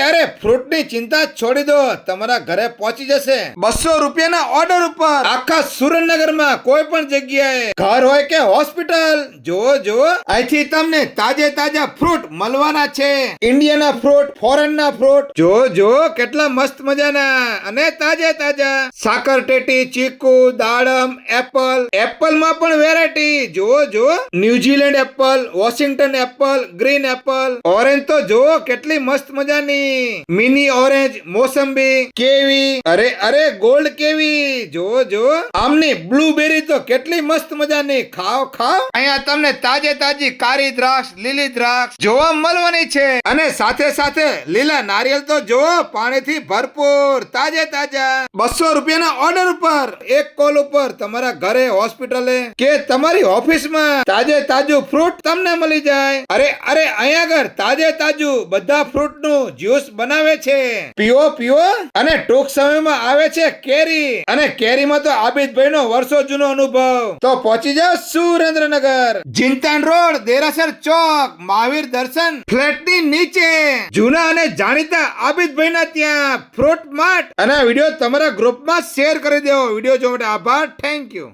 અરે ફ્રૂટ ની ચિંતા છોડી દો, તમારા ઘરે પહોંચી જશે 200 રૂપિયાના ઓર્ડર ઉપર આખા સુરેન્દ્રનગરમાં કોઈ પણ જગ્યાએ, ઘર હોય કે હોસ્પિટલ. જો અહીંથી તમને તાજે તાજા ફ્રૂટ મળવાના છે. ઇન્ડિયાના ફ્રૂટ, ફોરેનના ફ્રૂટ. જો કેટલા મસ્ત મજાના અને તાજે તાજા. સાકર ટેટી, ચીકુ, દાડમ, એપલ માં પણ વેરાયટી. જો New Zealand Apple, Washington Apple, green Apple. Orange તો જો કેટલી મસ્ત મજાની. મિની ઓરેન્જ, મોસંબી, કેવી. અરે ગોલ્ડ કેવી. જો આમની બ્લુબેરી તો કેટલી મસ્ત મજાની. ખાવ. અહીંયા તમને તાજે તાજી કાળી દ્રાક્ષ, લીલી દ્રાક્ષ જોવા મળવાની છે. અને સાથે લીલા નારિયેલ તો જો પાણીથી ભરપૂર, તાજે તાજા. 200 રૂપિયાના ઓર્ડર ઉપર, એક કોલ ઉપર તમારા ઘરે, હોસ્પિટલે કે તમારી ઓફિસમાં તાજે તાજું ફ્રૂટ તમને મળી જાય. અરે અહીંયા આગળ તાજે તાજું બધા ફ્રૂટ નું જ્યુસ બનાવે છે. પીવો. અને ટૂંક સમયમાં આવે છે કેરી. અને કેરીમાં તો આબિદભાઈ નો વર્ષો જૂનો અનુભવ. તો પહોંચી જાઓ સુરેન્દ્રનગર, જીનતાન રોડ, દેરાસર ચોક, મહાવીર દર્શન ફ્લેટ ની નીચે, જૂના અને જાણીતા આબિદભાઈ ના ત્યાં ફ્રૂટ માર્ટ. અને આ વિડીયો તમારા ગ્રુપમાં શેર કરી દેવો. વિડીયો જોવા માટે આભાર. Thank you.